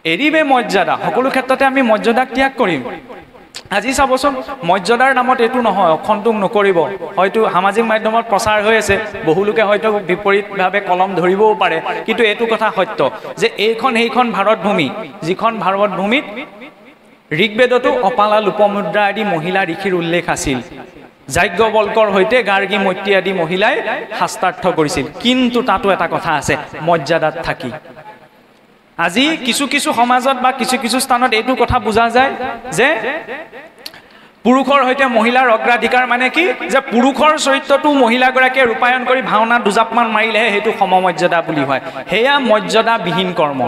এৰিবে মৰ্যাদা, সকলো ক্ষেত্ৰতে আমি মৰ্যাদাক ত্যাগ কৰিম। আজি চাবচোন, মৰ্যাদাৰ নামত এইটো নহয়, অখন্তুক নকৰিব। হয়তো সামাজিক মাধ্যমত প্ৰচাৰ হৈ আছে, বহু লোকে হয়তো বিপৰীতভাৱে কলম ধৰিবও পাৰে, কিন্তু এইটো কথা সত্য যে এইখন সেইখন ভাৰত ভূমি, যিখন ভাৰত ভূমিত ঋগ্বেদতো অপালা লোপমুদ্ৰা আদি মহিলা ঋষিৰ উল্লেখ আছিল। যাজ্ঞবল্কৰ সৈতে গাৰ্গী মৈত্ৰী আদি মহিলাই শাস্ত্ৰাৰ্থ কৰিছিল, কিন্তু তাতো এটা কথা আছে, মৰ্যাদাত থাকি। আজি কিছু কিছু সমাজত বা কিছু কিছু স্থানত এইটো কথা বুজা যায় যে পুৰুষৰ সৈতে মহিলাৰ অগ্ৰাধিকাৰ, মানে কি যে পুৰুষৰ চৰিত্ৰটো মহিলাগৰাকীয়ে ৰূপায়ণ কৰি ভাওনা দুজাপমান মাৰিলেহে সেইটো সমমৰ্যাদা বুলি হয়। সেয়া মৰ্যাদাবিহীন কৰ্ম,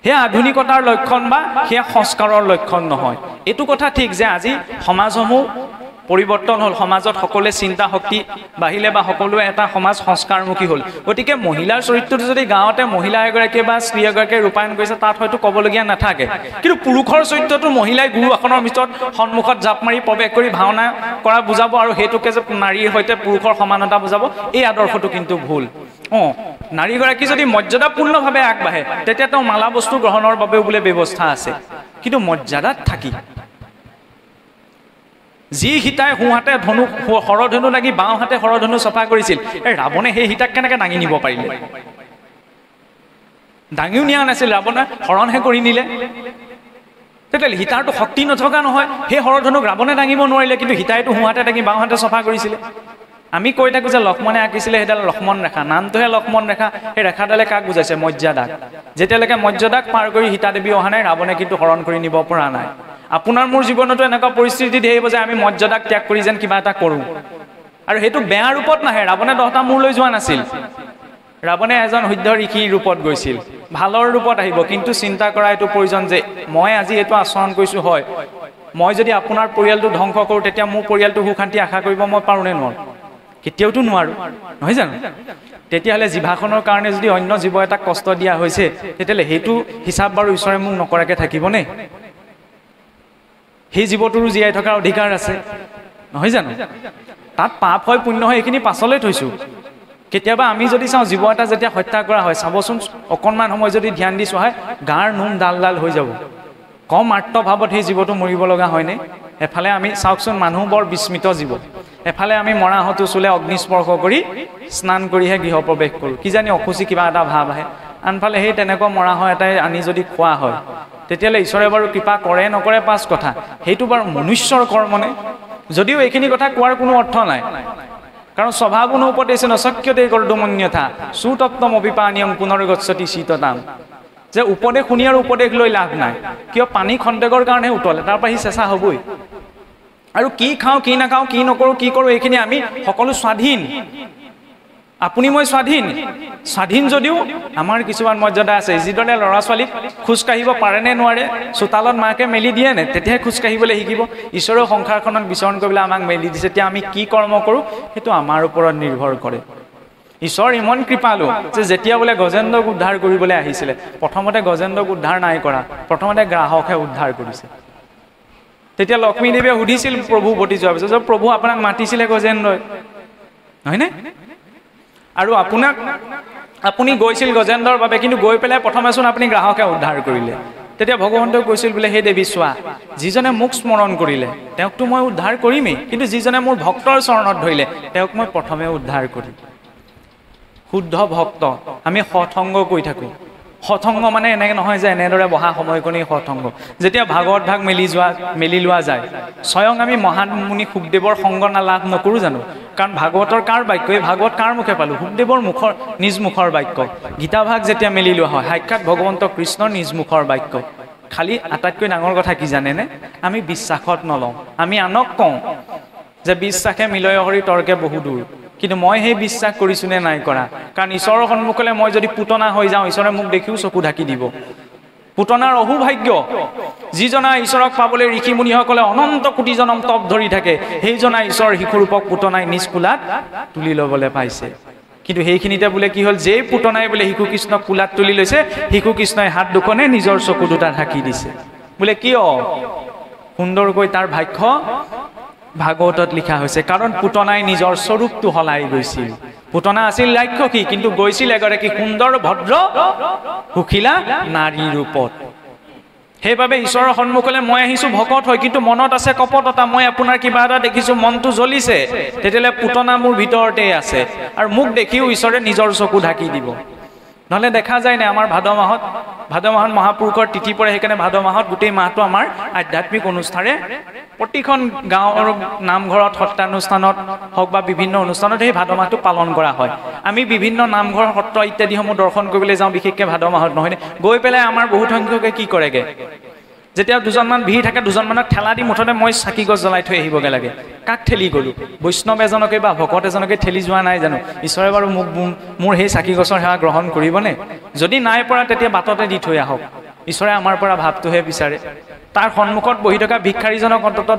সেয়া আধুনিকতাৰ লক্ষণ বা সেয়া সংস্কাৰৰ লক্ষণ নহয়। এইটো কথা ঠিক যে আজি সমাজসমূহ পৰিৱৰ্তন হ'ল, সমাজত সকলোৱে চিন্তা শক্তি বাঢ়িলে বা সকলোৱে এটা সমাজ সংস্কাৰমুখী হ'ল। গতিকে মহিলাৰ চৰিত্ৰটো যদি গাঁৱতে মহিলা এগৰাকীয়ে বা স্ত্ৰী এগৰাকীয়ে ৰূপায়ণ কৰিছে, তাত হয়তো ক'বলগীয়া নাথাকে। কিন্তু পুৰুষৰ চৰিত্ৰটো মহিলাই গুৰু আসনৰ ভিতৰত সন্মুখত জাপ মাৰি প্ৰৱেশ কৰি ভাওনা কৰা বুজাব, আৰু সেইটোকে যে নাৰীৰ সৈতে পুৰুষৰ সমানতা বুজাব, এই আদৰ্শটো কিন্তু ভুল। নাৰীগৰাকী যদি মৰ্যাদাপূৰ্ণভাৱে আগবাঢ়ে, তেতিয়া তেওঁ মালা বস্তু গ্ৰহণৰ বাবেও বোলে ব্যৱস্থা আছে, কিন্তু মৰ্যাদাত থাকি। যি সীতাই সোঁহাতে ধনু শৰধনু লাগি বাওঁ হাতে শৰধনু চফা কৰিছিল, এই ৰাৱণে সেই সীতাক কেনেকৈ দাঙি নিব পাৰিলে? দাঙিও নিয়া নাছিল, ৰাৱণে হৰণহে কৰি নিলে। তেতিয়াহ'লে সীতাৰতো শক্তি নথকা নহয়, সেই শৰধনুক ৰাৱণে দাঙিব নোৱাৰিলে, কিন্তু সীতাইতো সোঁহাতে দাঙি বাওঁ হাতে চফা কৰিছিলে। আমি কৈ থাকোঁ যে লক্ষ্মণে আঁকিছিলে সেইডাল লক্ষ্মণ ৰেখা, নামটোহে লক্ষ্মণ ৰেখা, সেই ৰেখাডালে কাক বুজাইছে? মৰ্যাদাক। যেতিয়ালৈকে মৰ্যাদাক পাৰ কৰি সীতা দেৱী অহা নাই, ৰাৱণে কিন্তু হৰণ কৰি নিব পৰা নাই। আপোনাৰ মোৰ জীৱনতো এনেকুৱা পৰিস্থিতি আহিব যে আমি মৰ্যাদাক ত্যাগ কৰি যেন কিবা এটা কৰোঁ, আৰু সেইটো বেয়া ৰূপত নাহে। ৰাৱণে 10টা মূৰ লৈ যোৱা নাছিল, ৰাৱণে এজন শুদ্ধ ঋষিৰ ৰূপত গৈছিল, ভালৰ ৰূপত আহিব। কিন্তু চিন্তা কৰা এইটো প্ৰয়োজন যে মই আজি এইটো আচৰণ কৰিছোঁ, হয়, মই যদি আপোনাৰ পৰিয়ালটো ধ্বংস কৰোঁ, তেতিয়া মোৰ পৰিয়ালটো সুখ শান্তি আশা কৰিব মই পাৰোঁ নে নোৱাৰোঁ? কেতিয়াওতো নোৱাৰোঁ, নহয় জানো? তেতিয়াহ'লে জিভাখনৰ কাৰণে যদি অন্য জীৱ এটাক কষ্ট দিয়া হৈছে, তেতিয়াহ'লে সেইটো হিচাপ বাৰু ঈশ্বৰে মোক নকৰাকৈ থাকিবনে? সেই জীৱটোৰো জীয়াই থকাৰ অধিকাৰ আছে, নহয় জানো? তাত পাপ হয় পুণ্য হয় এইখিনি পাছলৈ থৈছোঁ। কেতিয়াবা আমি যদি চাওঁ, জীৱ এটা যেতিয়া হত্যা কৰা হয়, চাবচোন অকণমান সময় যদি ধ্যান দি চোৱা হয়, গাৰ নোম ডাল ডাল হৈ যাব। কম আৰ্তভাৱত সেই জীৱটো মৰিব লগা হয়নে? এফালে আমি চাওকচোন, মানুহ বৰ বিস্মিত জীৱ। এফালে আমি মৰাহতো চুলে অগ্নিস্পৰ্শ কৰি স্নান কৰিহে গৃহ প্ৰৱেশ কৰোঁ, কিজানি অসুচি কিবা এটা ভাৱ আহে। আনফালে সেই তেনেকুৱা মৰাহ এটাই আনি যদি খোৱা হয়, তেতিয়াহ'লে ঈশ্বৰে বাৰু কৃপা কৰে নকৰে পাঁচ কথা, সেইটো বাৰু মনুষ্যৰ কৰ্মনে? যদিও এইখিনি কথা কোৱাৰ কোনো অৰ্থ নাই, কাৰণ স্বভাৱনো উপদেশে নশক্যতে কৰ্দুমন্যথা সুতত্বম অভিপানীয়ম পুনৰ্গচ্ছতি শীততাম। যে উপদেশ শুনি আৰু উপদেশ লৈ লাভ নাই, কিয়? পানী খন্তেকৰ কাৰণে উতলে, তাৰ পৰা সি চেঁচা হ'বই। আৰু কি খাওঁ কি নাখাওঁ, কি নকৰোঁ কি কৰোঁ, এইখিনি আমি সকলো স্বাধীন। আপুনি মই স্বাধীন যদিও আমাৰ কিছুমান মৰ্যাদা আছে। যিদৰে ল'ৰা ছোৱালীক খোজকাঢ়িব পাৰে নে নোৱাৰে, চোতালত মাকে মেলি দিয়ে নে, তেতিয়াহে খোজকাঢ়িবলৈ শিকিব। ঈশ্বৰৰ সংসাৰখনত বিচৰণ কৰিবলৈ আমাক মেলি দিছে, তেতিয়া আমি কি কৰ্ম কৰোঁ সেইটো আমাৰ ওপৰত নিৰ্ভৰ কৰে। ঈশ্বৰ ইমান কৃপালু যে যেতিয়া বোলে গজেন্দ্ৰক উদ্ধাৰ কৰিবলৈ আহিছিলে, প্ৰথমতে গজেন্দ্ৰক উদ্ধাৰ নাই কৰা, প্ৰথমতে গ্ৰাহকহে উদ্ধাৰ কৰিছে। তেতিয়া লক্ষ্মীদেৱে সুধিছিল প্ৰভু উভতি যোৱাৰ পিছত, প্ৰভু আপোনাক মাতিছিলে গজেন্দ্ৰই, হয়নে? আৰু আপুনি গৈছিল গজেন্দ্ৰৰ বাবে, কিন্তু গৈ পেলাই প্ৰথমেচোন আপুনি গ্ৰাহকে উদ্ধাৰ কৰিলে। তেতিয়া ভগৱন্তই কৈছিল বোলে, হে দেৱী চোৱা, যিজনে মোক স্মৰণ কৰিলে তেওঁকতো মই উদ্ধাৰ কৰিমেই, কিন্তু যিজনে মোৰ ভক্তৰ চৰণত ধৰিলে তেওঁক মই প্ৰথমে উদ্ধাৰ কৰিম। শুদ্ধ ভক্ত আমি সৎসংগ কৰি থাকোঁ। সৎসংগ মানে এনেকৈ নহয় যে এনেদৰে বহা সময়কণেই সৎসংগ। যেতিয়া ভাগৱত ভাগ মেলি লোৱা যায়, স্বয়ং আমি মহান মুনি শুকদেৱৰ সংগ লাভ নকৰোঁ জানো? কাৰণ ভাগৱতৰ কাৰ বাক্য? এই ভাগৱত কাৰ মুখে পালোঁ? শুকদেৱৰ নিজ মুখৰ বাক্য। গীতা ভাগ যেতিয়া মেলি লোৱা হয়, সাক্ষাৎ ভগৱন্ত কৃষ্ণৰ নিজ মুখৰ বাক্য। খালি আটাইতকৈ ডাঙৰ কথা কি জানেনে? আমি বিশ্বাসত নলওঁ। আমি আনক কওঁ যে বিশ্বাসে মিলয় হৰি তৰ্কে বহু দূৰ, কিন্তু মই সেই বিশ্বাস কৰিছোঁ নে নাই কৰা? কাৰণ ঈশ্বৰৰ সন্মুখলৈ মই যদি পুতনা হৈ যাওঁ, ঈশ্বৰে মোক দেখিও চকু ঢাকি দিব। পুতনাৰ অহুভাগ্য। যিজনা ঈশ্বৰক পাবলৈ ঋষি মুনিসকলে অনন্ত কোটি জনম তপ ধৰি থাকে, সেইজনা ঈশ্বৰ শিশুৰূপক পুতনাই নিজ কোলাত তুলি ল'বলৈ পাইছে। কিন্তু সেইখিনিতে বোলে কি হ'ল, যেই পুতনাই বোলে শিশু কৃষ্ণক কোলাত তুলি লৈছে, শিশু কৃষ্ণই হাত দুখনে নিজৰ চকু দুটা ঢাকি দিছে। বোলে কিয়? সুন্দৰকৈ তাৰ ভাষ্য ভাগৱতত লিখা হৈছে, কাৰণ পুতনাই নিজৰ স্বৰূপটো সলাই গৈছিল। পুতনা আছিল ৰাক্ষসী, কিন্তু গৈছিল এগৰাকী সুন্দৰ ভদ্ৰ সুখিলা নাৰী ৰূপত। সেইবাবে ঈশ্বৰৰ সন্মুখলৈ মই আহিছোঁ ভকত হয়, কিন্তু মনত আছে কপটতা। মই আপোনাৰ কিবা এটা দেখিছোঁ, মনটো জ্বলিছে, তেতিয়াহ'লে পুতনা মোৰ ভিতৰতে আছে, আৰু মোক দেখিও ঈশ্বৰে নিজৰ চকু ঢাকি দিব। নহ'লে দেখা যায় নে আমাৰ ভাদ মাহত মহাপুৰুষৰ তিথি পৰে, সেইকাৰণে ভাদ মাহত গোটেই মাহটো আমাৰ আধ্যাত্মিক অনুষ্ঠানে প্ৰতিখন গাঁৱৰ নামঘৰত সত্ৰানুষ্ঠানত হওক বা বিভিন্ন অনুষ্ঠানত সেই ভাদ মাহটো পালন কৰা হয়। আমি বিভিন্ন নামঘৰ সত্ৰ ইত্যাদিসমূহ দৰ্শন কৰিবলৈ যাওঁ, বিশেষকৈ ভাদ মাহত, নহয়নে? গৈ পেলাই আমাৰ বহুত সংখ্যকে কি কৰেগৈ, যেতিয়া দুজনমান ভিৰ থাকে, দুজনমানক ঠেলা দি মুঠতে মই চাকি গছ জ্বলাই থৈ আহিবগৈ লাগে। কাক ঠেলি গ'লোঁ? বৈষ্ণৱ এজনকে বা ভকত এজনকে ঠেলি যোৱা নাই জানো? ঈশ্বৰে বাৰু মোৰ সেই চাকি গছৰ সেৱা গ্ৰহণ কৰিবনে? যদি নাই পৰা তেতিয়া বাটতে দি থৈ আহক। ঈশ্বৰে আমাৰ পৰা ভাৱটোহে বিচাৰে। তাৰ সন্মুখত বহি থকা ভিক্ষাৰীজনক অন্ততঃ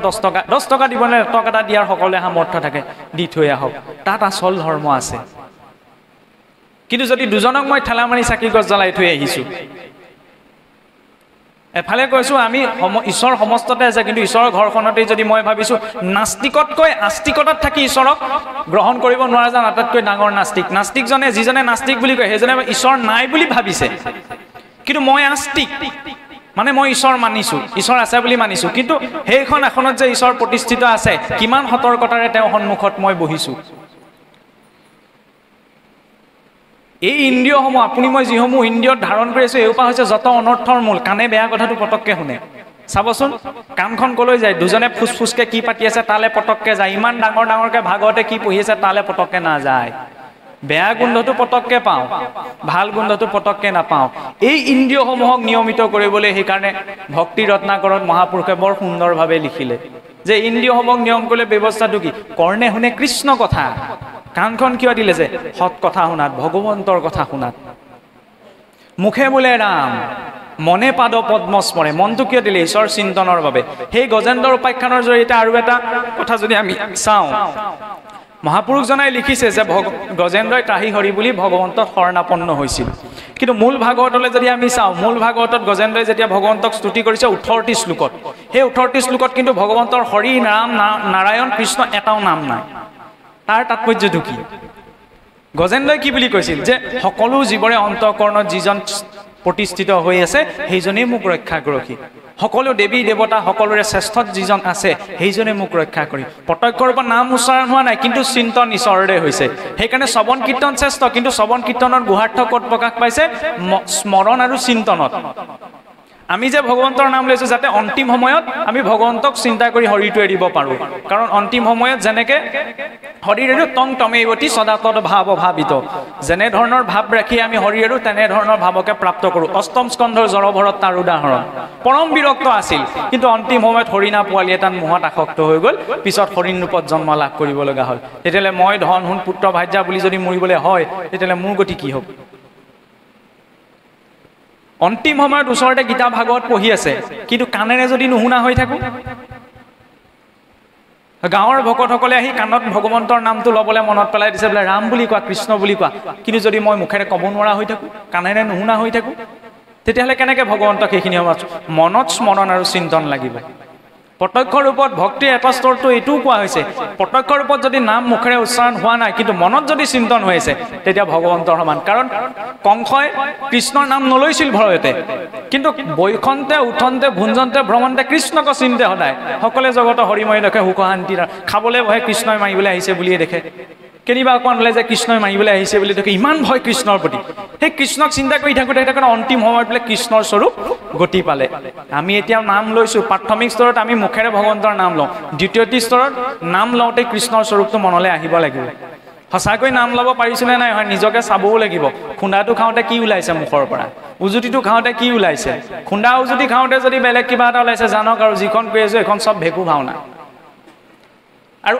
10 টকা দিবনে, টকা এটা দিয়াৰ সকলোৱে সামৰ্থ্য থাকে, দি থৈ আহক। তাত আচল ধৰ্ম আছে। কিন্তু যদি দুজনক মই ঠেলা মাৰি চাকি গছ জ্বলাই থৈ আহিছোঁ, এফালে কৈছোঁ আমি ঈশ্বৰ সমস্ততে আছে, কিন্তু ঈশ্বৰৰ ঘৰখনতেই যদি মই ভাবিছোঁ নাস্তিকতকৈ আস্তিকতাত থাকি ঈশ্বৰক গ্ৰহণ কৰিব নোৱাৰা যেন আটাইতকৈ ডাঙৰ নাস্তিকজনে, যিজনে নাস্তিক বুলি কয় সেইজনে ঈশ্বৰ নাই বুলি ভাবিছে, কিন্তু মই আস্তিক, মানে মই ঈশ্বৰ মানিছোঁ, ঈশ্বৰ আছে বুলি মানিছোঁ, কিন্তু সেইখন এখনত যে ঈশ্বৰ প্ৰতিষ্ঠিত আছে, কিমান সতৰ্কতাৰে তেওঁৰ সন্মুখত মই বহিছোঁ। এই ইন্দ্ৰিয়সমূহ, আপুনি মই যিসমূহ ইন্দ্ৰিয়ত ধাৰণ কৰি আছোঁ, এইপা হৈছে যত অনৰ্থৰ মূল। কাণে বেয়া কথাটো পটককৈ শুনে। চাবচোন কাণখন কলৈ যায়, দুজনে ফুচফুচকৈ কি পাতি আছে তালৈ পটককৈ যায়, ইমান ডাঙৰ ডাঙৰকৈ ভাগৱতে কি পঢ়ি আছে তালৈ পটককৈ নাযায়। বেয়া গোন্ধটো পটককৈ পাওঁ, ভাল গোন্ধটো পটককৈ নাপাওঁ। এই ইন্দ্ৰিয়সমূহক নিয়মিত কৰিবলৈ সেইকাৰণে ভক্তি ৰত্নাকৰত মহাপুৰুষে বৰ সুন্দৰভাৱে লিখিলে যে ইন্দ্ৰিয়সমূহক নিয়ম কৰিলে ব্যৱস্থাটো কি? কৰ্ণে শুনে কৃষ্ণ কথা। কাণখন কিয় দিলে? যে সৎ কথা শুনাত, ভগৱন্তৰ কথা শুনাত। মুখে বোলে ৰাম, মনে পাদ পদ্ম স্মৰে। মনটো কিয় দিলে? ঈশ্বৰ চিন্তনৰ বাবে। সেই গজেন্দ্ৰৰ উপাখ্যানৰ জৰিয়তে আৰু এটা কথা যদি আমি চাওঁ, মহাপুৰুষজনাই লিখিছে যে গজেন্দ্ৰই ত্ৰাহি হৰি বুলি ভগৱন্তক শৰণাপন্ন হৈছিল। কিন্তু মূল ভাগৱতলৈ যদি আমি চাওঁ, মূল ভাগৱতত গজেন্দ্ৰই যেতিয়া ভগৱন্তক স্তুতি কৰিছে 18টি শ্লোকত, সেই 18টি শ্লোকত কিন্তু ভগৱন্তৰ হৰি, ৰাম, নাৰায়ণ, কৃষ্ণ এটাও নাম নাই। তাৰ তাৎপৰ্যটো কি? গজেন্দ্ৰই কি বুলি কৈছিল? যে সকলো জীৱৰে অন্তঃকৰণত যিজন প্ৰতিষ্ঠিত হৈ আছে সেইজনেই মোক ৰক্ষা কৰকী। সকলো দেৱী দেৱতা সকলোৰে শ্ৰেষ্ঠত যিজন আছে সেইজনে মোক ৰক্ষা কৰি। প্ৰত্যক্ষ ৰূপত নাম উচ্চাৰণ হোৱা নাই, কিন্তু চিন্তন ঈশ্বৰৰে হৈছে। সেইকাৰণে শ্ৰৱণ কীৰ্তন শ্ৰেষ্ঠ, কিন্তু শ্ৰৱণ কীৰ্তনৰ গুহাৰ্থ ক'ত প্ৰকাশ পাইছে? স্মৰণ আৰু চিন্তনত। আমি যে ভগৱন্তৰ নাম লৈছোঁ যাতে অন্তিম সময়ত আমি ভগৱন্তক চিন্তা কৰি শৰীৰটো এৰিব পাৰোঁ। কাৰণ অন্তিম সময়ত যেনেকৈ শৰীৰেৰো তং তমেৱতী সদাতদ ভাৱ ভাবিত, যেনেধৰণৰ ভাৱ ৰাখি আমি শৰীৰেৰো তেনেধৰণৰ ভাৱকে প্ৰাপ্ত কৰোঁ। অষ্টম স্কন্ধৰ জড়ভৰত তাৰ উদাহৰণ। পৰম বিৰক্ত আছিল, কিন্তু অন্তিম সময়ত হৰিণা পোৱালি এটাত মোহত আসক্ত হৈ গ'ল, পিছত হৰিণ ৰূপত জন্ম লাভ কৰিব লগা হ'ল। তেতিয়াহ'লে মই ধন সোণ পুত্ৰ ভাৰ্যা বুলি যদি মৰিবলৈ হয়, তেতিয়াহ'লে মোৰ গতি কি হ'ব? অন্তিম সময়ত ওচৰতে গীতা ভাগৱত পঢ়ি আছে, কিন্তু কাণেৰে যদি নুশুনা হৈ থাকোঁ, গাঁৱৰ ভকতসকলে আহি কাণত ভগৱন্তৰ নামটো ল'বলৈ মনত পেলাই দিছে, বোলে ৰাম বুলি কোৱা, কৃষ্ণ বুলি কোৱা, কিন্তু যদি মই মুখেৰে ক'ব নোৱাৰা হৈ থাকোঁ, কাণেৰে নুশুনা হৈ থাকোঁ, তেতিয়াহ'লে কেনেকৈ ভগৱন্তক সেইখিনি সময়ত? মনত স্মৰণ আৰু চিন্তন লাগিব। প্ৰত্যক্ষ ৰূপত ভক্তিৰ এটা স্তৰটো এইটোও কোৱা হৈছে, প্ৰত্যক্ষ ৰূপত যদি নাম মুখেৰে উচ্চাৰণ হোৱা নাই, কিন্তু মনত যদি চিন্তন হৈ আছে, তেতিয়া ভগৱন্তৰ সমান। কাৰণ কংসই কৃষ্ণৰ নাম নলৈছিল ভয়তে, কিন্তু বৈখন্তে উঠন্তে ভুঞ্জন্তে ভ্ৰমন্তে কৃষ্ণক চিন্তে সদায়। সকলোৱে জগত হৰিময় দেখে, সুখ শান্তি, খাবলৈ ভয় কৃষ্ণই মাৰিবলৈ আহিছে বুলিয়ে দেখে। কেনিবা অকণমান ওলাই যে কৃষ্ণই মাৰিবলৈ আহিছে বুলি দেখে, ইমান ভয় কৃষ্ণৰ প্ৰতি। সেই কৃষ্ণক চিন্তা কৰি থাকোঁতে অন্তিম সময়ত বোলে কৃষ্ণৰ স্বৰূপ গতি পালে। আমি এতিয়া নাম লৈছোঁ, প্ৰাথমিক স্তৰত আমি মুখেৰে ভগৱন্তৰ নাম লওঁ, দ্বিতীয়টি স্তৰত নাম লওঁতে কৃষ্ণৰ স্বৰূপটো মনলৈ আহিব লাগিব। সঁচাকৈ নাম ল'ব পাৰিছোনে নাই হয় নিজকে চাবও লাগিব। খুন্দাটো খাওঁতে কি ওলাইছে মুখৰ পৰা, উজুতিটো খাওঁতে কি ওলাইছে। খুন্দা উজুতি খাওঁতে যদি বেলেগ কিবা এটা ওলাইছে জানক আৰু যিখন কৰি আছোঁ এইখন চব ভেকু ভাওনা। আৰু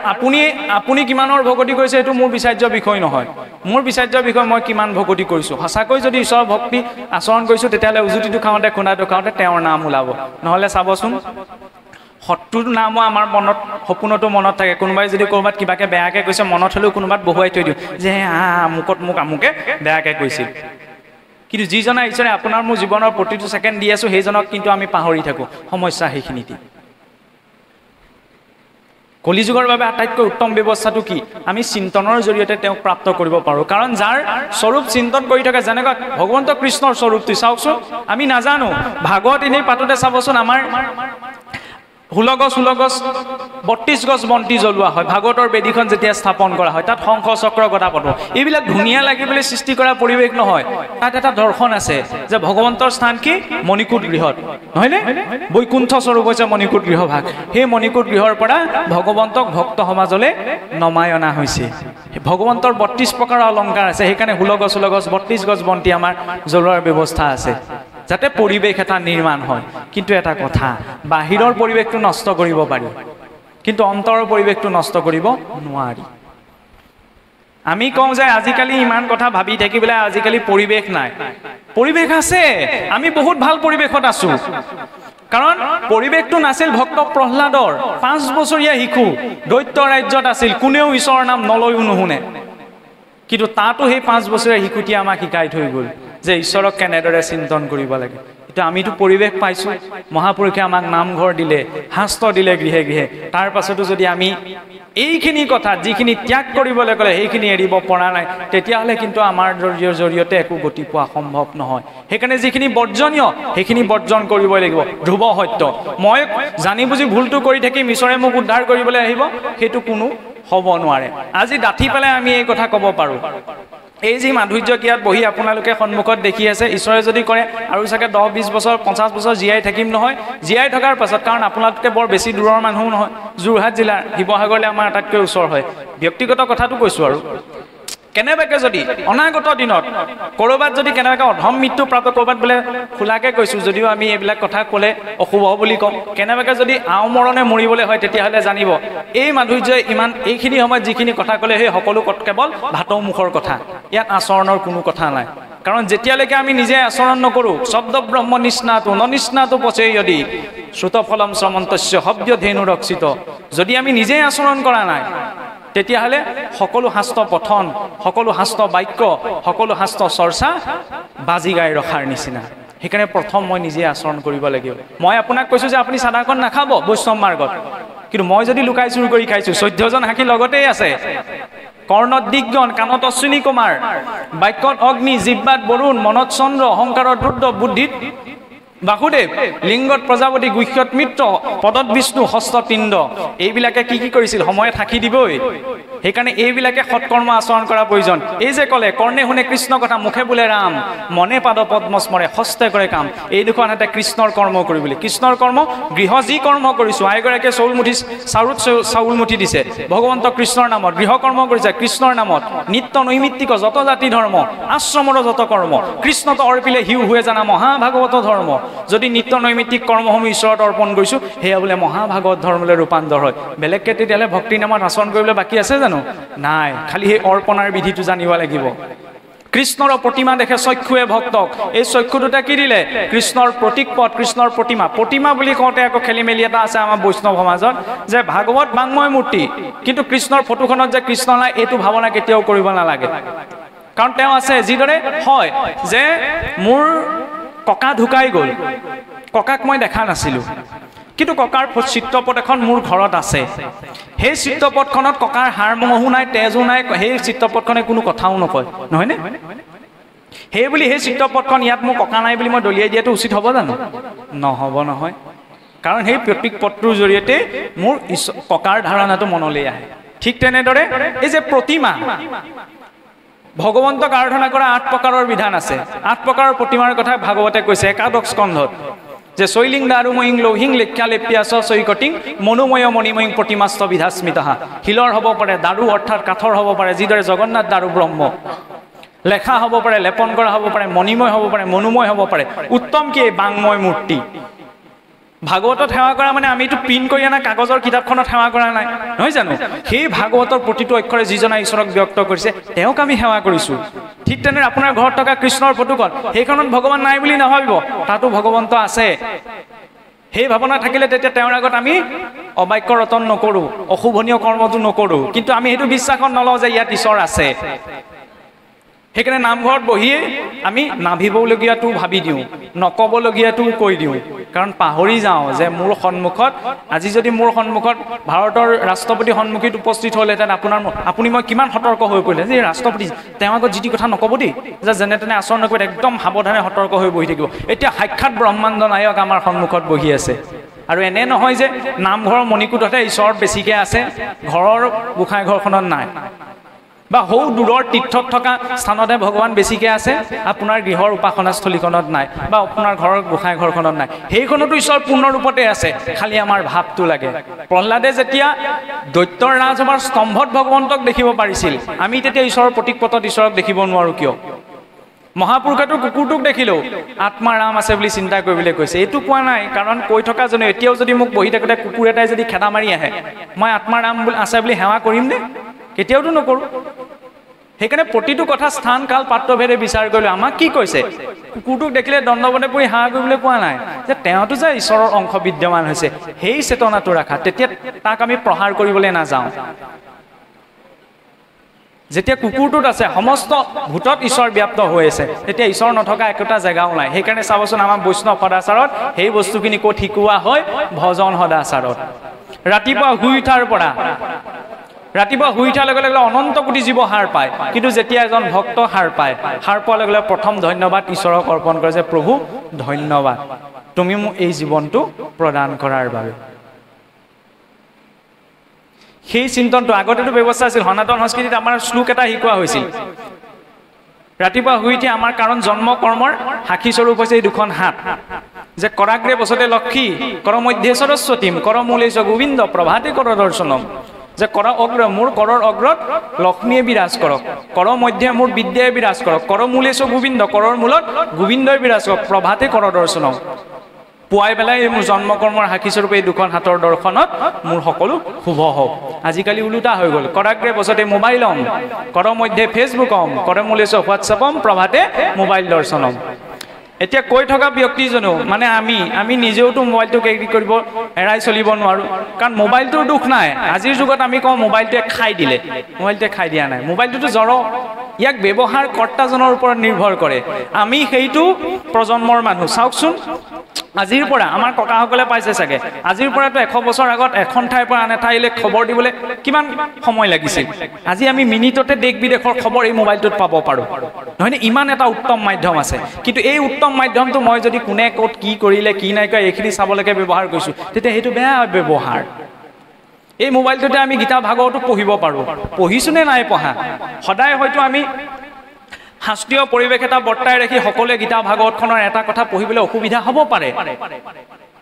আপুনি কিমানৰ ভকতি কৰিছে এইটো মোৰ বিচাৰ্য বিষয় নহয়। মোৰ বিচাৰ্য বিষয় মই কিমান ভকতি কৰিছোঁ। সঁচাকৈ যদি ঈশ্বৰৰ ভক্তি আচৰণ কৰিছোঁ, তেতিয়াহ'লে উজুতিটো খাওঁতে খুন্দাটো খাওঁতে তেওঁৰ নাম ওলাব। নহ'লে চাবচোন শত্ৰুৰ নামো আমাৰ মনত, সপোনতো মনত থাকে। কোনোবাই যদি ক'ৰবাত কিবাকৈ বেয়াকৈ কৈছে, মনত হ'লেও কোনোবাত বহুৱাই থৈ দিওঁ যে আমুকত মোক আমুকে বেয়াকৈ কৈছিল। কিন্তু যিজনে ঈশ্বৰে আপোনাৰ মোৰ জীৱনৰ প্ৰতিটো ছেকেণ্ড দি আছোঁ, সেইজনক কিন্তু আমি পাহৰি থাকোঁ। সমস্যা সেইখিনিতে। কলিযুগৰ বাবে আটাইতকৈ উত্তম ব্যৱস্থাটো কি আমি চিন্তনৰ জৰিয়তে তেওঁক প্ৰাপ্ত কৰিব পাৰোঁ কাৰণ যাৰ স্বৰূপ চিন্তন কৰি থাকে যেনেকুৱা ভগৱন্ত কৃষ্ণৰ স্বৰূপটো চাওকচোন আমি নাজানো ভাগৱত এনেই পাতোতে চাবচোন আমাৰ 16 গছ 32 গছ বন্তি জ্বলোৱা হয় ভাগৱতৰ বেদীখন যেতিয়া স্থাপন কৰা হয় তাত শংখ চক্ৰ গদা পদ্ম এইবিলাক ধুনীয়া লাগিবলৈ সৃষ্টি কৰা পৰিৱেশ নহয় তাত এটা দৰ্শন আছে যে ভগৱন্তৰ স্থান কি মণিকূট গৃহত নহয়নে বৈকুণ্ঠ স্বৰূপ হৈছে মণিকূট গৃহভাগ সেই মণিকূট গৃহৰ পৰা ভগৱন্তক ভক্ত সমাজলৈ নমাই অনা হৈছে ভগৱন্তৰ 32 প্ৰকাৰৰ অলংকাৰ আছে সেইকাৰণে 16 গছ 32 গছ বন্তি আমাৰ জ্বলোৱাৰ ব্যৱস্থা আছে যাতে পৰিৱেশ এটা নিৰ্মাণ হয় কিন্তু এটা কথা বাহিৰৰ পৰিৱেশটো নষ্ট কৰিব পাৰি কিন্তু অন্তৰৰ পৰিৱেশটো নষ্ট কৰিব নোৱাৰি আমি কওঁ যে আজিকালি ইমান কথা ভাবি থাকিবলৈ আজিকালি পৰিৱেশ নাই পৰিৱেশ আছে আমি বহুত ভাল পৰিৱেশত আছো কাৰণ পৰিৱেশটো নাছিল ভক্ত প্ৰহ্লাদৰ 5 বছৰীয়া শিশু দৈত্য ৰাজ্যত আছিল কোনেও ঈশ্বৰৰ নাম নলয়ও নুশুনে কিন্তু তাতো সেই 5 বছৰীয়া শিশুটিয়ে আমাক শিকাই থৈ গ'ল যে ঈশ্বৰক কেনেদৰে চিন্তন কৰিব লাগে এটা আমিতো পৰিৱেশ পাইছো মহাপুৰুষে আমাক নামঘৰ দিলে শাস্ত্ৰ দিলে গৃহে গৃহে তাৰ পাছতো যদি আমি এইখিনি কথা যিখিনি ত্যাগ কৰিবলৈ ক'লে সেইখিনি এৰিব পৰা নাই তেতিয়াহ'লে কিন্তু আমাৰ জৰিয়তে একো গতি পোৱা সম্ভৱ নহয় সেইকাৰণে যিখিনি বৰ্জনীয় সেইখিনি বৰ্জন কৰিব লাগিব ধ্ৰুৱ সত্য মই জানি বুজি ভুলটো কৰি থাকিম ঈশ্বৰে মোক উদ্ধাৰ কৰিবলৈ আহিব সেইটো কোনো হ'ব নোৱাৰে আজি ডাঠি পেলাই আমি এই কথা ক'ব পাৰোঁ এই যে মাধুৰ্য কিয়াত বহি আপোনালোকে সন্মুখত দেখি আছে ঈশ্বৰে যদি কৰে আৰু চাগে 10-20 বছৰ 50 বছৰ জীয়াই থাকিম নহয় জীয়াই থকাৰ পাছত কাৰণ আপোনালোকে বৰ বেছি দূৰৰ মানুহ নহয় যোৰহাট জিলাৰ শিৱসাগৰলৈ আমাৰ আটাইতকৈ ওচৰ হয় ব্যক্তিগত কথাটো কৈছোঁ আৰু কেনেবাকে যদি অনাগত দিনত কৰবাত যদি কেনেবাকে অধম মৃত্যু প্ৰাপ্ত কৰবাত বোলে খোলাকে কৈছোঁ যদিও আমি এইবিলাক কথা ক'লে অশুভ বুলি কওঁ কেনেবাকে যদি আওমৰণে মৰিবলৈ হয় তেতিয়াহ'লে জানিব এই মাধুৰ্যই ইমান এইখিনি সময়ত যিখিনি কথা ক'লে সেই সকলো কেৱল ভাতৌ মুখৰ কথা ইয়াত আচৰণৰ কোনো কথা নাই কাৰণ যেতিয়ালৈকে আমি নিজে আচৰণ নকৰোঁ শব্দ ব্ৰহ্ম নিষ্ণাতো পচে যদি শ্ৰুতফলম শ্ৰমন্তস্য হব্য ধেনু ৰক্ষিত যদি আমি নিজে আচৰণ কৰা নাই তেতিয়াহ'লে সকলো শাস্ত্ৰ পঠন সকলো শাস্ত্ৰ বাক্য সকলো শাস্ত্ৰ চৰ্চা বাজি গাই ৰখাৰ নিচিনা সেইকাৰণে প্ৰথম মই নিজে আচৰণ কৰিব লাগিব মই আপোনাক কৈছোঁ যে আপুনি চাদাকণ নাখাব বৈষ্ণৱ মাৰ্গত কিন্তু মই যদি লুকাই চুৰ কৰি খাইছোঁ 14জন হাকী লগতেই আছে কৰ্ণত দিগগণ কাণত অশ্বিনী কুমাৰ বাক্যত অগ্নি জিহ্বাত বৰুণ মনত চন্দ্ৰ অহংকাৰত ৰুদ্ৰ বুদ্ধিত বাসুদেৱ লিংগত প্ৰজাপতি গুহ্যত মিত্ৰ পদত বিষ্ণু হস্ত পিণ্ড এইবিলাকে কি কৰিছিল সময়ে থাকি দিবই সেইকাৰণে এইবিলাকে সৎকৰ্ম আচৰণ কৰা প্ৰয়োজন এই যে ক'লে কৰ্ণে শুনে কৃষ্ণ কথা মুখে বোলে ৰাম মনে পাদ পদ্ম স্মৰে হস্তে কৰে কাম এই দুখন হাতে কৃষ্ণৰ কৰ্ম কৰিবলৈ কৃষ্ণৰ কৰ্ম গৃহ যি কৰ্ম কৰিছোঁ আইগৰাকীয়ে চাউল মুঠি দিছে ভগৱন্ত কৃষ্ণৰ নামত গৃহ কৰ্ম কৰিছে কৃষ্ণৰ নামত নিত্য নৈমিত্তিক যত জাতি ধৰ্ম আশ্ৰমৰ যত কৰ্ম কৃষ্ণত অৰ্পিলে হিউ হুৱে জানা মহাভাগৱত ধৰ্ম যদি নিত্য নৈমিত্তিক কৰ্মসমূহ ঈশ্বৰত অৰ্পণ কৰিছোঁ সেয়া বোলে মহাভাগৱত ধৰ্মলৈ ৰূপান্তৰ হয় বেলেগকৈ তেতিয়াহ'লে ভক্তিৰ নামত আচৰণ কৰিবলৈ বাকী আছে জানো নাই খালি সেই অৰ্পণাৰ বিধিটো জানিব লাগিব কৃষ্ণৰ প্ৰতিমা দেখে চক্ষুৱে ভক্তক এই চক্ষু দুটা কি দিলে কৃষ্ণৰ প্ৰতীক পদ কৃষ্ণৰ প্ৰতিমা বুলি কওঁতে আকৌ খেলি মেলি এটা আছে আমাৰ বৈষ্ণৱ সমাজত যে ভাগৱত বাংময় মূৰ্তি কিন্তু কৃষ্ণৰ ফটোখনত যে কৃষ্ণ নাই এইটো ভাৱনা কেতিয়াও কৰিব নালাগে কাৰণ তেওঁ আছে যিদৰে হয় যে মোৰ ককা ঢুকাই গ'ল ককাক মই দেখা নাছিলোঁ কিন্তু ককাৰ চিত্ৰপট এখন মোৰ ঘৰত আছে সেই চিত্ৰপটখনত ককাৰ হাড় মঙহো নাই তেজো নাই সেই চিত্ৰপটখনে কোনো কথাও নকয় নহয়নে সেই বুলি সেই চিত্ৰপটখন ইয়াত মোৰ ককা নাই বুলি মই দলিয়াই দিয়াটো উচিত হ'ব জানো নহ'ব নহয় কাৰণ সেই প্ৰতীক পটটোৰ জৰিয়তে মোৰ ককাৰ ধাৰণাটো মনলৈ আহে ঠিক তেনেদৰে এই যে প্ৰতিমা ভগৱন্তক আৰাধনা কৰা 8 প্ৰকাৰৰ বিধান আছে 8 প্ৰকাৰৰ প্ৰতিমাৰ কথা ভাগৱতে কৈছে একাদশ স্কন্ধত যে শৈলিং দাৰুময়িং লৌহিং লেখ্যা লেপ্যাস চৈকটিং মনোময় মণিময়িং প্ৰতিমাস্ত বিধাস্মিতহা শিলৰ হ'ব পাৰে দাৰু অৰ্থাৎ কাঠৰ হ'ব পাৰে যিদৰে জগন্নাথ দাৰু ব্ৰহ্ম লেখা হ'ব পাৰে লেপন কৰা হ'ব পাৰে মণিময় হ'ব পাৰে মনোময় হ'ব পাৰে উত্তম কি বাংময় মূৰ্তি ভাগৱতত সেৱা কৰা মানে আমিতো প্ৰিণ্ট কৰি অনা কাগজৰ কিতাপখনত সেৱা কৰা নাই নহয় জানো সেই ভাগৱতৰ প্ৰতিটো অক্ষৰে যিজনা ঈশ্বৰক ব্যক্ত কৰিছে তেওঁক আমি সেৱা কৰিছোঁ ঠিক তেনেদৰে আপোনাৰ ঘৰত থকা কৃষ্ণৰ ফটোখন সেইখনত ভগৱান নাই বুলি নাভাবিব তাতো ভগৱন্ত আছে সেই ভাৱনা থাকিলে তেতিয়া তেওঁৰ আগত আমি অবাক্য ৰতন নকৰোঁ অশুভনীয় কৰ্মটো নকৰোঁ কিন্তু আমি সেইটো বিশ্বাসত নলওঁ যে ইয়াত ঈশ্বৰ আছে সেইকাৰণে নামঘৰত বহিয়ে আমি নাভিবলগীয়াটো ভাবি দিওঁ, নক'বলগীয়াটো কৈ দিওঁ, কাৰণ পাহৰি যাওঁ যে মোৰ সন্মুখত আজি যদি মোৰ সন্মুখত ভাৰতৰ ৰাষ্ট্ৰপতি সন্মুখীত উপস্থিত হ'লহেঁতেন আপুনি মই কিমান সতৰ্ক হৈ পৰিলে যে ৰাষ্ট্ৰপতি তেওঁ আগত যি টি কথা নক'ব দেই, যে যেনে তেনে আচৰণ নকৰিব, একদম সাৱধানে সতৰ্ক হৈ বহি থাকিব। এতিয়া সাক্ষাৎ ব্ৰহ্মাণ্ড নায়ক আমাৰ সন্মুখত বহি আছে। আৰু এনে নহয় যে নামঘৰৰ মণিকূটতে ঈশ্বৰত বেছিকৈ আছে, ঘৰৰ গোঁসাই ঘৰখনত নাই, বা সৌ দূৰৰ তীৰ্থত থকা স্থানতে ভগৱান বেছিকৈ আছে, আপোনাৰ গৃহৰ উপাসনাস্থলীখনত নাই, বা আপোনাৰ ঘৰৰ গোঁসাই ঘৰখনত নাই। সেইখনতো ঈশ্বৰ পূৰ্ণ ৰূপতে আছে, খালি আমাৰ ভাৱটো লাগে। প্ৰহ্লাদে যেতিয়া দৈত্যৰ ৰাজসভাৰ স্তম্ভত ভগৱন্তক দেখিব পাৰিছিল, আমি তেতিয়া ঈশ্বৰৰ প্ৰতীকপটত ঈশ্বৰক দেখিব নোৱাৰোঁ কিয়? মহাপুৰুষেতো কুকুৰটোক দেখিলেও আত্মাৰাম আছে বুলি চিন্তা কৰিবলৈ কৈছে। এইটো কোৱা নাই, কাৰণ কৈ থকা জনে এতিয়াও যদি মোক বহি থাকোঁতে কুকুৰ এটাই যদি খেদা মাৰি আহে, মই আত্মাৰাম আছে বুলি সেৱা কৰিম নে? কেতিয়াওতো নকৰোঁ। সেইকাৰণে প্ৰতিটো কথা স্থান কাল পাত্ৰভেদে বিচাৰ কৰিলে। আমাক কি কৈছে? কুকুৰটোক দেখিলে দণ্ডবতে পৰি সেৱা কৰিবলৈ কোৱা নাই, যে তেওঁতো যে ঈশ্বৰৰ অংশ বিদ্যমান হৈছে, সেই চেতনাটো ৰাখা, তেতিয়া তাক আমি প্ৰহাৰ কৰিবলৈ নাযাওঁ। যেতিয়া কুকুৰটোত আছে সমস্ত ভূতত ঈশ্বৰ ব্যাপ্ত হৈ আছে, তেতিয়া ঈশ্বৰ নথকা একোটা জেগাও নাই। সেইকাৰণে চাবচোন আমাৰ বৈষ্ণৱ সদাচাৰত সেই বস্তুখিনি ক'ত শিকোৱা হয়? ভজন সদাচাৰত। ৰাতিপুৱা শুই উঠাৰ পৰা লগে লগে অনন্ত কোটি জীৱ সাৰ পায়, কিন্তু যেতিয়া এজন ভক্ত সাৰ পায়, সাৰ পোৱাৰ লগে লগে প্ৰথম ধন্যবাদ ঈশ্বৰক অৰ্পণ কৰে, যে প্ৰভু ধন্যবাদ, তুমি মোক এই জীৱনটো প্ৰদান কৰাৰ বাবে। সেই চিন্তনটো আগতেতো ব্যৱস্থা আছিল। সনাতন সংস্কৃতিত আমাৰ শ্লোক এটা শিকোৱা হৈছিল, ৰাতিপুৱা শুই উঠি আমাৰ কাৰণ জন্ম কৰ্মৰ সাক্ষী স্বৰূপ হৈছে এই দুখন হাত, যে কৰাগ্ৰে বসতে লক্ষ্মী, কৰ মধ্যে সৰস্বতীম, কৰ মূলেশ গোবিন্দ, প্ৰভাতে কৰ দৰ্শনম, যে কৰ অগ্ৰ মোৰ কৰৰ অগ্ৰত লক্ষ্মীয়ে বিৰাজ কৰক, কৰ মধ্যে মোৰ বিদ্যাই বিৰাজ কৰক, কৰ মূলেশ গোবিন্দ, কৰৰ মূলত গোবিন্দই বিৰাজ কৰক, প্ৰভাতে কৰ দৰ্শনম। পুৱাই পেলাই মোৰ জন্ম কৰ্মৰ সাক্ষী স্বৰূপে এই দুখন হাতৰ দৰ্শনত মোৰ সকলো শুভ হওক। আজিকালি ওলোটা হৈ গ'ল, কৰাগ্ৰে বসতে মোবাইলম, কৰ মধ্যে ফেচবুকম, কৰ মূলেশ হোৱাটছএপম, প্ৰভাতে মোবাইল দৰ্শনম। এতিয়া কৈ থকা ব্যক্তিজনেও মানে আমি নিজেওতো মোবাইলটোক এগ্ৰি কৰিব এৰাই চলিব নোৱাৰোঁ, কাৰণ মোবাইলটোৰ দুখ নাই। আজিৰ যুগত আমি কওঁ মোবাইলটোৱে খাই দিলে, মোবাইলটোৱে খাই দিয়া নাই, মোবাইলটোতো জড়, ইয়াক ব্যৱহাৰ কৰ্তাজনৰ ওপৰত নিৰ্ভৰ কৰে। আমি সেইটো প্ৰজন্মৰ মানুহ। চাওকচোন, আজিৰ পৰা আমাৰ ককাসকলে পাইছে চাগে, আজিৰ পৰাতো 100 বছৰ আগত এখন ঠাইৰ পৰা আন এঠাইলৈ খবৰ দিবলৈ কিমান সময় লাগিছিল। আজি আমি মিনিটতে দেশ বিদেশৰ খবৰ এই মোবাইলটোত পাব পাৰোঁ, নহয়নে? ইমান এটা উত্তম মাধ্যম আছে, কিন্তু এই উত্তম মাধ্যমটো মই যদি কোনে ক'ত কি কৰিলে কি নাই কৰা এইখিনি চাবলৈকে ব্যৱহাৰ কৰিছোঁ, তেতিয়া সেইটো বেয়া ব্যৱহাৰ। এই মোবাইলটোতে আমি গীতা ভাগৱতো পঢ়িব পাৰোঁ, পঢ়িছোঁ নে নাই পঢ়া? সদায় হয়তো আমি শাস্ত্ৰীয় পৰিৱেশ এটা বৰ্তাই ৰাখি সকলোৱে গীতা ভাগৱতখনৰ এটা কথা পঢ়িবলৈ অসুবিধা হ'ব পাৰে,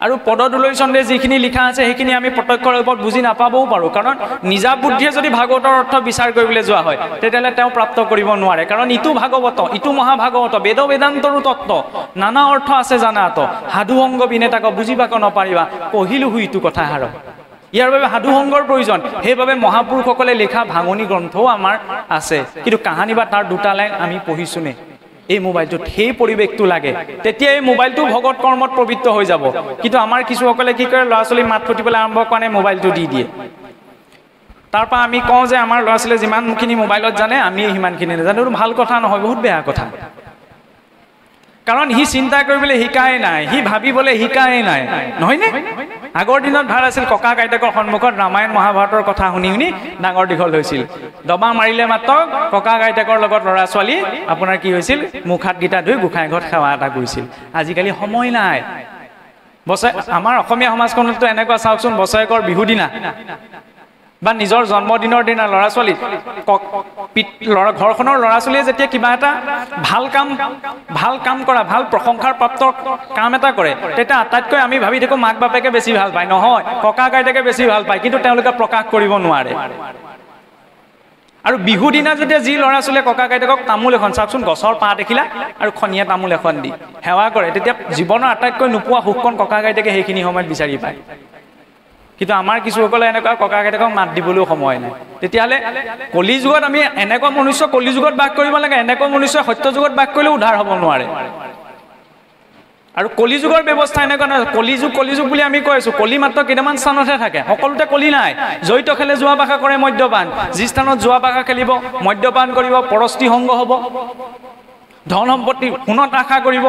আৰু পদদুলৈ চন্দে যিখিনি লিখা আছে সেইখিনি আমি প্ৰত্যক্ষ ৰূপত বুজি নাপাবও পাৰোঁ, কাৰণ নিজা বুদ্ধিয়ে যদি ভাগৱতৰ অৰ্থ বিচাৰ কৰিবলৈ যোৱা হয় তেতিয়াহ'লে তেওঁ প্ৰাপ্ত কৰিব নোৱাৰে। কাৰণ ইটো ভাগৱত, ইটো মহাভাগৱত, বেদ বেদান্তৰো তত্ত্ব, নানা অৰ্থ আছে জানাত, সাধু সংগ বিনে তাক বুজিবাক নপাৰিবা, পঢ়িলোঁ ইটো কথা হাৰ। ইয়াৰ বাবে সাধু সংগৰ প্ৰয়োজন। সেইবাবে মহাপুৰুষসকলে লিখা ভাঙনি গ্ৰন্থও আমাৰ আছে, কিন্তু কাহানী বা তাৰ দুটা লাইন আমি পঢ়িছোঁ নে? এই মোবাইলটোত সেই পৰিৱেশটো লাগে, তেতিয়া এই মোবাইলটো ভগত কৰ্মত পবিত্ৰ হৈ যাব। কিন্তু আমাৰ কিছুসকলে কি কৰে, ল'ৰা ছোৱালী মাত ফুটিবলৈ আৰম্ভ কৰা নাই, মোবাইলটো দি দিয়ে। তাৰপৰা আমি কওঁ যে আমাৰ ল'ৰা ছোৱালীয়ে যিমানখিনি মোবাইলত জানে আমি সিমানখিনি নাজানো। এইটো ভাল কথা নহয়, বহুত বেয়া কথা। কাৰণ সি চিন্তা কৰিবলৈ শিকাই নাই, সি ভাবিবলৈ শিকাই নাই, নহয়নে? আগৰ দিনত ভাল আছিল, ককা আইতাকৰ সন্মুখত ৰামায়ণ মহাভাৰতৰ কথা শুনি শুনি ডাঙৰ দীঘল হৈছিল। দবা মাৰিলে মাত্ৰ ককা আইতাকৰ লগত ল'ৰা ছোৱালী আপোনাৰ কি হৈছিল, মুখ হাত গীতা ধুই গোঁসাই ঘৰত সেৱা এটা কৰিছিল। আজিকালি সময় নাই। আমাৰ অসমীয়া সমাজখনতো এনেকুৱা চাওকচোন, বছৰেকৰ বিহু দিনা বা নিজৰ জন্মদিনৰ দিনা ল'ৰা ছোৱালী ঘৰখনৰ ল'ৰা ছোৱালীয়ে যেতিয়া কিবা এটা ভাল কাম কৰা, ভাল প্ৰশংসাৰ প্ৰাপ্ত কাম এটা কৰে, তেতিয়া আটাইতকৈ আমি ভাবি থাকোঁ মাক বাপেকে বেছি ভাল পায়। নহয়, ককা আইতাকে বেছি ভাল পায়, কিন্তু তেওঁলোকে প্ৰকাশ কৰিব নোৱাৰে। আৰু বিহু দিনা যেতিয়া যি ল'ৰা ছোৱালীয়ে ককা আইতাকক তামোল এখন, চাওকচোন গছৰ পাত দেখিলা আৰু খনীয়া তামোল এখন দি সেৱা কৰে, তেতিয়া জীৱনৰ আটাইতকৈ নোপোৱা সুখকণ ককা আইতাকে সেইখিনি সময়ত বিচাৰি পায়। কিন্তু আমাৰ কিছুসকলে এনেকুৱা ককা আইতাকক মাত দিবলৈও সময় নাই। তেতিয়াহ'লে কলি যুগত আমি এনেকুৱা মনুষ্য কলি যুগত বাস কৰিব লাগে, এনেকুৱা মনুষ্য সত্য যুগত বাস কৰিলেও উদ্ধাৰ হ'ব নোৱাৰে। আৰু কলিযুগৰ ব্যৱস্থা এনেকুৱা নহয়, কলিযুগ বুলি আমি কৈ আছোঁ, কলি মাত্ৰ কেইটামান স্থানতহে থাকে, সকলোতে কলি নাই। জড়িত খেলে যোৱা বাখা কৰে মদ্যপান, যি স্থানত যোৱা বাখা খেলিব মদ্যপান কৰিব, পৰস্ত্ৰী সংগ হ'ব, ধন সম্পত্তি সোণত আশা কৰিব,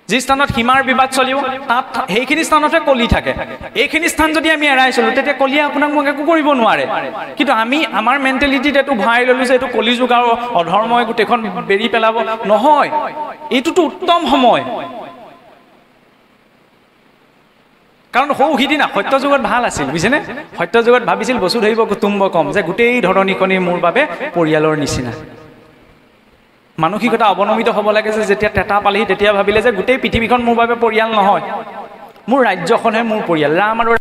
যি স্থানত সীমাৰ বিবাদ চলিব তাত সেইখিনি স্থানতহে কলি থাকে। এইখিনি স্থান যদি আমি এৰাই চলোঁ তেতিয়া কলিয়ে আপোনাক মোক একো কৰিব নোৱাৰে। কিন্তু আমি আমাৰ মেণ্টেলিটিত এইটো ভৰাই ল'লোঁ যে এইটো কলিযুগ আৰু অধৰ্মই গোটেইখন বেৰি পেলাব। নহয়, এইটোতো উত্তম সময়। কাৰণ সিদিনা সত্য যুগত ভাল আছিল, বুজিছেনে? সত্য যুগত ভাবিছিল বসুধৈৱ কুটুম্বকম, যে গোটেই ধৰণীখনি মোৰ বাবে পৰিয়ালৰ নিচিনা। মানসিকতা অৱনমিত হ'ব লাগে যে যেতিয়া তেতা পালেহি তেতিয়া ভাবিলে যে গোটেই পৃথিৱীখন মোৰ বাবে পৰিয়াল নহয়, মোৰ ৰাজ্যখনহে মোৰ পৰিয়াল। ৰাম আৰু